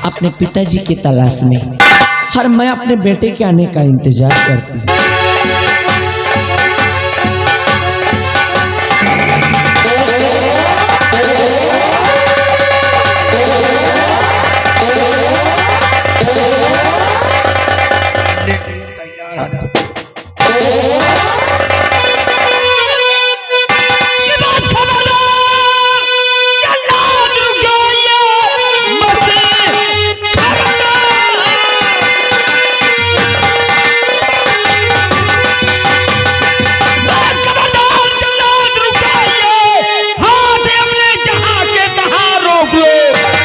अपने पिताजी की तलाश में, हर मैं अपने बेटे के आने का इंतजार करती हूँ।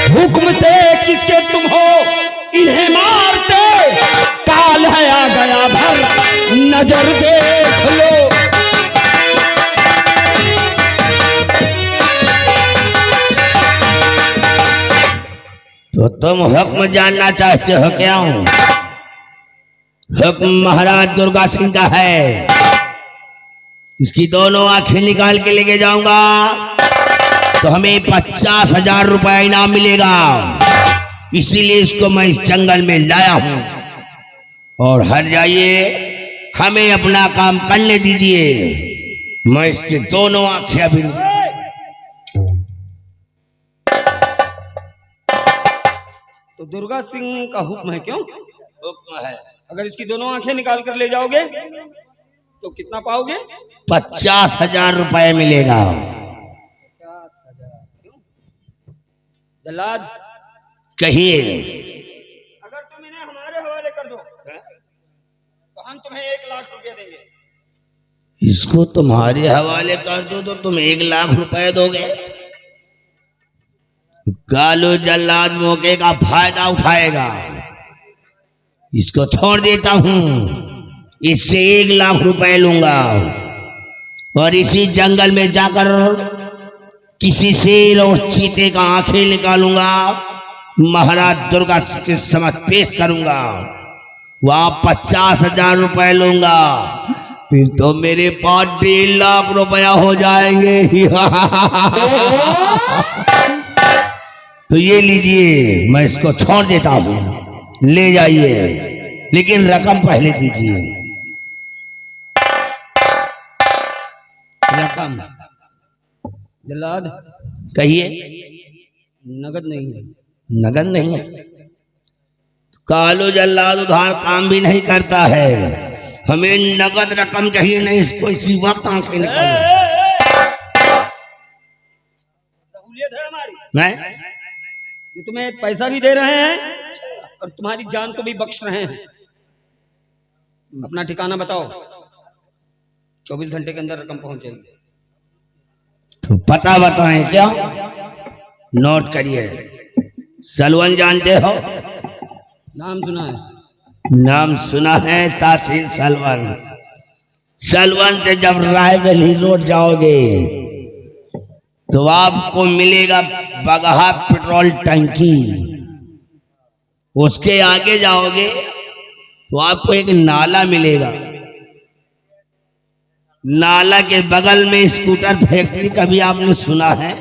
हुक्म से किसके तुम हो इन्हें मारते, काल है आ गया भर नजर देख लो। तो तुम हुक्म जानना चाहते हो क्या? हुक्म महाराज दुर्गा सिंह का है। इसकी दोनों आंखें निकाल के लेके जाऊंगा तो हमें 50,000 रुपया इनाम मिलेगा। इसीलिए इसको मैं इस जंगल में लाया हूं। और हट जाइए, हमें अपना काम करने दीजिए। मैं इसके दोनों आंखें अभी तो दुर्गा सिंह का हुक्म है क्यों? हुक्म है। अगर इसकी दोनों आंखें निकाल कर ले जाओगे तो कितना पाओगे? 50,000 रुपये मिलेगा। जल्लाद कहिए। अगर तुम इन्हें हमारे हवाले कर दो तो हम तुम्हें 1 लाख रुपए देंगे। इसको तुम्हारे हवाले कर दो तो तुम 1 लाख रुपए दोगे? कालू जल्लाद मौके का फायदा उठाएगा। इसको छोड़ देता हूं, इससे 1 लाख रुपए लूंगा और इसी जंगल में जाकर किसी शेर और चीते का आंखें निकालूंगा, महाराज दुर्गा के समक्ष पेश करूंगा। वहां 50,000 रुपए लूंगा, फिर तो मेरे पास 1.5 लाख रुपया हो जाएंगे। तो ये लीजिए, मैं इसको छोड़ देता हूं, ले जाइए, लेकिन रकम पहले दीजिए। रकम जल्लाद कहिए। नगद नहीं है। नगद नहीं है? कालू जल्लाद उधार काम भी नहीं करता है। हमें नगद रकम चाहिए, नहीं इसको इसी वक्त आंखें निकालो। सहूलियत है हमारी। मैं ये तुम्हें पैसा भी दे रहे हैं और तुम्हारी जान को भी बख्श रहे हैं। अपना ठिकाना बताओ, 24 घंटे के अंदर रकम पहुंच जाएगी। तो पता बताएं क्या? नोट करिए। सलवन जानते हो? नाम सुना है। नाम सुना है, तहसील सलवन। सलवन से जब रायबरेली रोड जाओगे तो आपको मिलेगा बगहा पेट्रोल टंकी। उसके आगे जाओगे तो आपको एक नाला मिलेगा। नाला के बगल में स्कूटर फैक्ट्री, कभी आपने सुना है?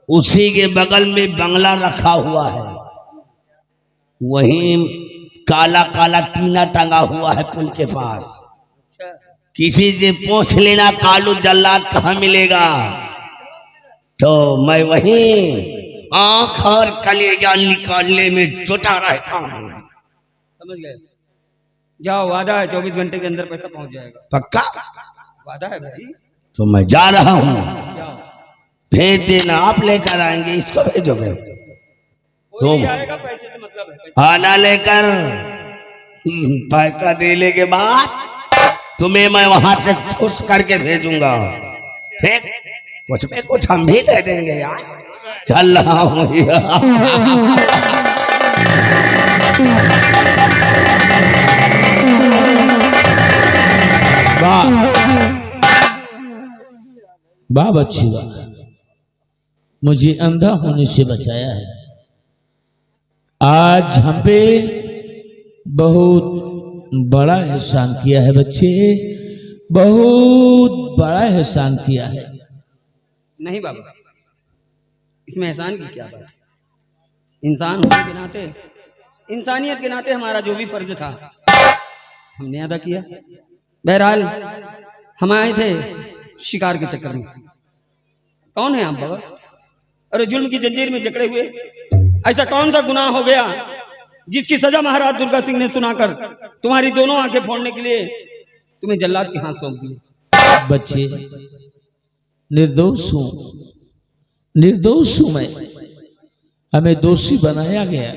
उसी के बगल में बंगला रखा हुआ है। वहीं काला काला टीना टंगा हुआ है पुल के पास। किसी से पूछ लेना कालू जल्लाद कहाँ मिलेगा, तो मैं वहीं आंख और कलेजा निकालने में जुटा रहता हूँ। समझ गए? जाओ, वादा है 24 घंटे के अंदर पैसा पहुंच जाएगा। पक्का? वादा है भाई। तो मैं जा रहा हूँ, जाओ। भेज देना। आप लेकर आएंगे, इसको भेजोगे? कोई नहीं आएगा, पैसे से मतलब है। आना लेकर पैसा देने के बाद तुम्हें मैं वहां से खुश करके भेजूंगा। ठीक? कुछ में कुछ हम भी दे देंगे यार। चल रहा हूँ। वाह बच्ची वाह, मुझे अंधा होने से बचाया है। आज हम पे बहुत बड़ा एहसान किया है बच्चे, बहुत बड़ा एहसान किया है। नहीं बाबा, इसमें एहसान की क्या बात है? इंसान होने के नाते, इंसानियत के नाते हमारा जो भी फर्ज था हमने अदा किया। बहरहाल हम आए थे शिकार के चक्कर में। कौन है आप बाबा? अरे जुल्म की जंजीर में जकड़े हुए ऐसा कौन सा गुनाह हो गया जिसकी सजा महाराज दुर्गा सिंह ने सुनाकर तुम्हारी दोनों आंखें फोड़ने के लिए तुम्हें जल्लाद के हाथ सौंप दिए? बच्चे, निर्दोष हूं, निर्दोष हूं मैं। हमें दोषी बनाया गया,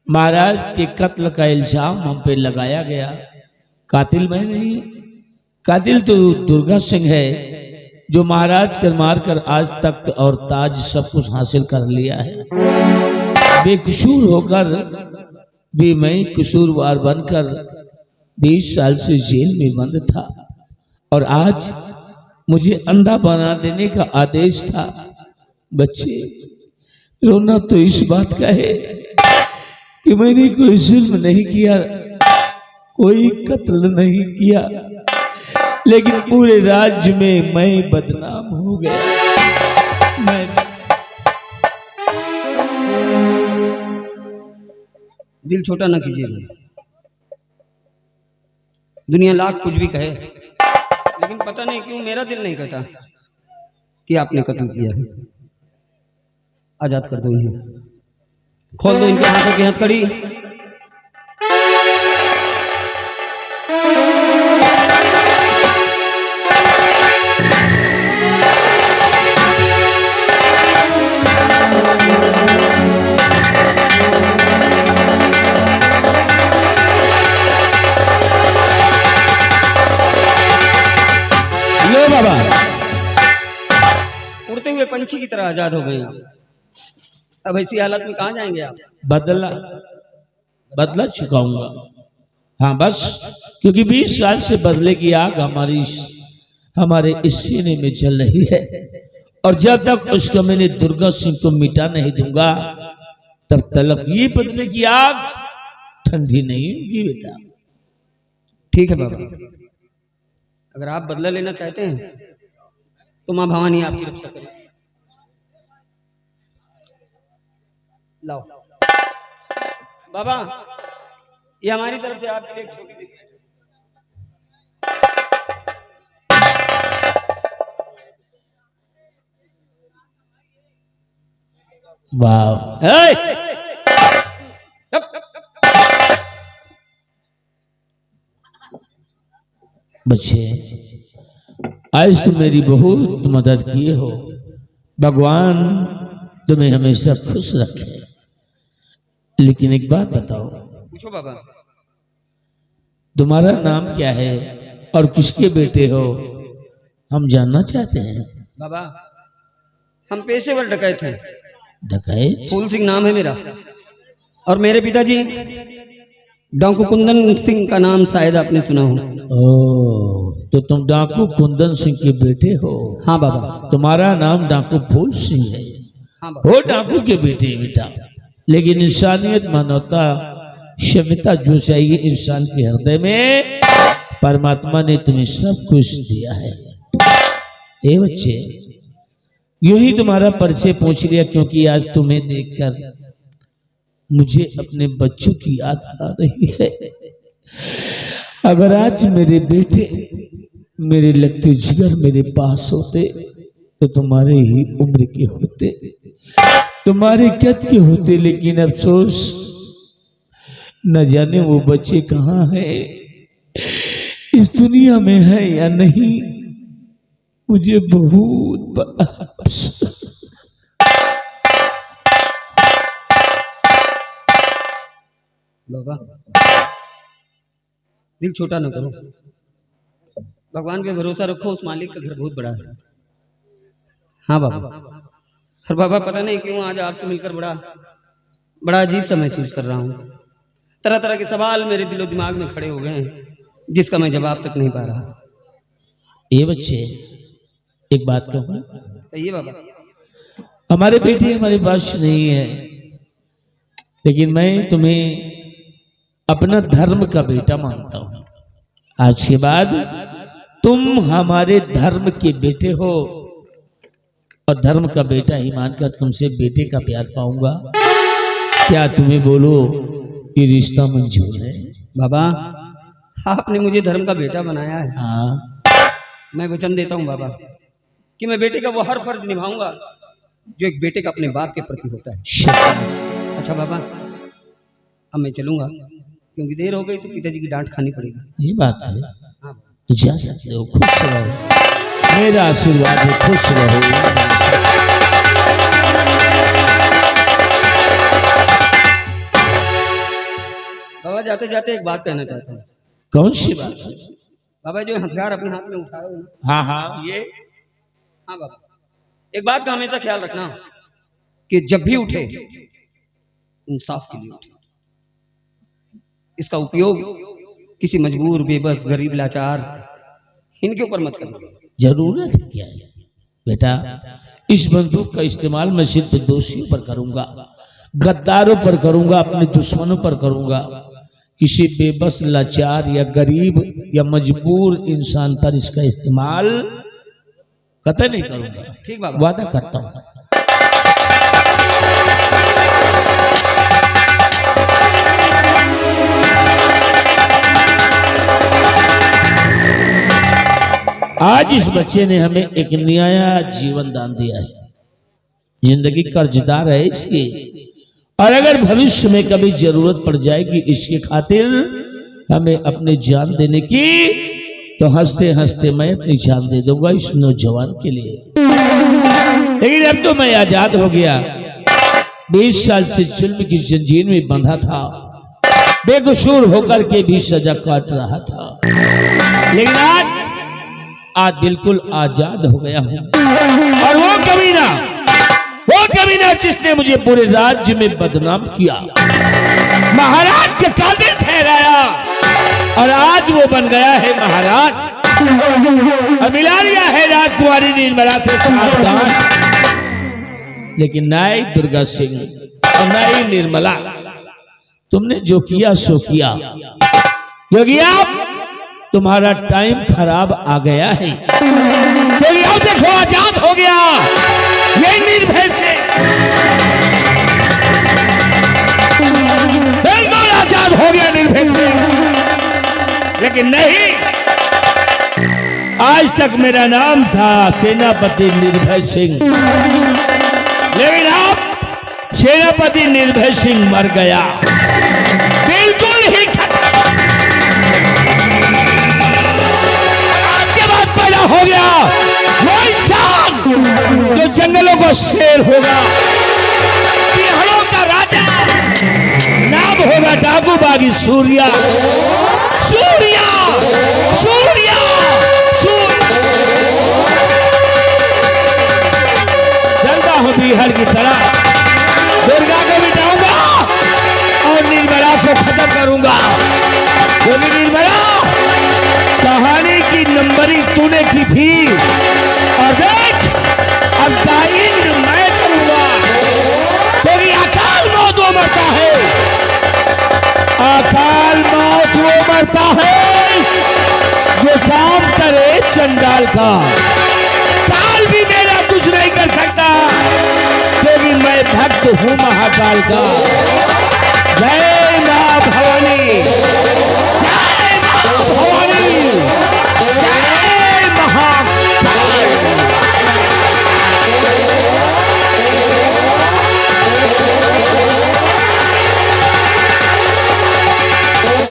महाराज के कत्ल का इल्जाम हम पे लगाया गया। कातिल मैं नहीं, कातिल तो दुर्गा सिंह है जो महाराज कर मारकर आज तख्त और ताज सब कुछ हासिल कर लिया है। बेकसूर होकर भी मैं कसूरवार बनकर 20 साल से जेल में बंद था और आज मुझे अंधा बना देने का आदेश था। बच्चे, रोना तो इस बात का है कि मैंने कोई जुल्म नहीं किया, कोई कत्ल नहीं किया, लेकिन पूरे राज्य में मैं बदनाम हो गया। मैं दिल छोटा ना कीजिए। दुनिया लाख कुछ भी कहे, लेकिन पता नहीं क्यों मेरा दिल नहीं कहता कि आपने कत्ल किया है। आजाद कर दो इन्हें, खोल दो इनके हाथों की हथकड़ी। लो बाबा, उड़ते हुए पंछी की तरह आजाद हो गए। अब ऐसी हालत में कहाँ जाएंगे आप? बदला चुकाऊंगा। हाँ बस, क्योंकि 20 साल से बदले की आग हमारे इस सीने में चल रही है और जब तक उसको मैंने दुर्गा सिंह को मिटा नहीं दूंगा तब तक ये बदले की आग ठंडी नहीं होगी बेटा। ठीक है बाबा, अगर आप बदला लेना चाहते हैं तो माँ भवानी आपकी रक्षा करें। लाओ बाबा, ये हमारी तरफ से आपके लिए एक छोटी सी वाह। बच्चे, आज तुम मेरी बहुत मदद किए हो, भगवान तुम्हें हमेशा खुश रखे। लेकिन एक बात बताओ, पूछो बाबा। तुम्हारा नाम क्या है और किसके बेटे हो, हम जानना चाहते हैं। बाबा, हम पेशेवर डकैत हैं। डकैत? फूल सिंह नाम है मेरा, और मेरे पिताजी डाकू कुंदन सिंह का नाम शायद आपने सुना हो। ओह, तो तुम डाकू कुंदन सिंह के बेटे हो? हाँ बाबा। तुम्हारा नाम डाकू फूल सिंह है? हाँ बाबा। हो डाकू के बेटे बेटा, लेकिन इंसानियत, मानवता, सभ्यता जो चाहिए इंसान के हृदय में, परमात्मा ने तुम्हें सब कुछ दिया है। ए बच्चे, यूं ही तुम्हारा परिचय पूछ लिया क्योंकि आज तुम्हें देखकर मुझे अपने बच्चों की याद आ रही है। अगर आज मेरे बेटे मेरे लगते जिगर मेरे पास होते तो तुम्हारे ही उम्र के होते, तुम्हारे कद के होते, लेकिन अफसोस न जाने वो बच्चे कहाँ हैं, इस दुनिया में है या नहीं। मुझे बहुत बड़ा अफसोस। बाबा, दिल छोटा न करो, भगवान पे भरोसा रखो, उस मालिक का घर बहुत बड़ा है। हाँ बाबा। और बाबा, पता नहीं क्यों आज आपसे मिलकर बड़ा अजीब सा महसूस कर रहा हूँ। तरह तरह के सवाल मेरे दिलो दिमाग में खड़े हो गए हैं जिसका मैं जवाब तक नहीं पा रहा। ये बच्चे, एक बात कहूँ? ये बाबा, हमारे बेटे हमारे पास नहीं है, लेकिन मैं तुम्हें अपना धर्म का बेटा मानता हूं। आज के बाद तुम हमारे धर्म के बेटे हो और धर्म का बेटा ही मानकर तुमसे बेटे का प्यार पाऊंगा। क्या तुम्हें बोलो ये रिश्ता मंजूर है? बाबा, आपने मुझे धर्म का बेटा बनाया है। हाँ, मैं वचन देता हूँ बाबा कि मैं बेटे का वो हर फर्ज निभाऊंगा जो एक बेटे का अपने बाप के प्रति होता है। शाबाश। अच्छा बाबा, अब मैं चलूंगा क्योंकि देर हो गई तो पिताजी की डांट खानी पड़ेगी। ये बात है, हाँ तो जा सकते हो। खुश रहो, मेरा आशीर्वाद है, खुश रहो। बाबा, जाते जाते एक बात कहना चाहता हूँ। कौन सी बात है? बाबा, जो हथियार अपने हाथ में उठाए हो ना, हाँ हाँ, ये हाँ बाबा, एक बात का हमेशा ख्याल रखना कि जब भी उठे इंसाफ के लिए उठे। इसका उपयोग किसी मजबूर, बेबस, गरीब, लाचार इनके ऊपर मत करना। जरूरत क्या है बेटा? इस बंदूक का इस्तेमाल मैं सिर्फ दोषियों पर करूंगा, गद्दारों पर करूंगा, अपने दुश्मनों पर करूंगा। किसी बेबस, लाचार या गरीब या मजबूर इंसान पर इसका इस्तेमाल कतई नहीं करूंगा। ठीक बाबा, वादा करता हूं। आज इस बच्चे ने हमें एक नया जीवन दान दिया है। जिंदगी कर्जदार है इसकी, और अगर भविष्य में कभी जरूरत पड़ जाएगी इसके खातिर हमें अपनी जान देने की, तो हंसते हंसते मैं अपनी जान दे दूंगा इस नौजवान के लिए। लेकिन अब तो मैं आजाद हो गया। 20 साल से जुल्म की जंजीर में बंधा था, बेकसूर होकर के भी सजा काट रहा था। लेकिन आज बिल्कुल आजाद हो गया हूं। और वो कमीना जिसने मुझे पूरे राज्य में बदनाम किया, महाराज के कातिल ठहराया, और आज वो बन गया है महाराज और मिला लिया है राजकुमारी निर्मला से सावधान। लेकिन नाई दुर्गा सिंह और नाई निर्मला, तुमने जो किया सो किया। योगिया, तुम्हारा टाइम खराब आ गया है। योगिया देखो, आजाद हो गया ये निर्भय से, बिल्कुल आजाद हो गया निर्भय से। लेकिन नहीं, आज तक मेरा नाम था सेनापति निर्भय सिंह, लेकिन अब सेनापति निर्भय सिंह मर गया। बिल्कुल ही आज के बाद पैदा हो गया वो इंसान जो जंगलों को शेर होगा, पहाड़ों का राजा, नाम होगा डाकू बागी सूर्या। सूर्या, सूर्या, जलता हूं बिहार की तरह, दुर्गा को मिटाऊंगा और निर्मला को खत्म करूंगा। क्योंकि निर्मला, कहानी की नंबरिंग तूने की थी, और देख अब दाइन मैं करूंगा। क्योंकि अकाल मौत वो मरता है, अकाल मौत वो मरता है जो काम करे चंडाल का। काल भी मेरा कुछ नहीं कर सकता, क्योंकि मैं भक्त हूं महाकाल का।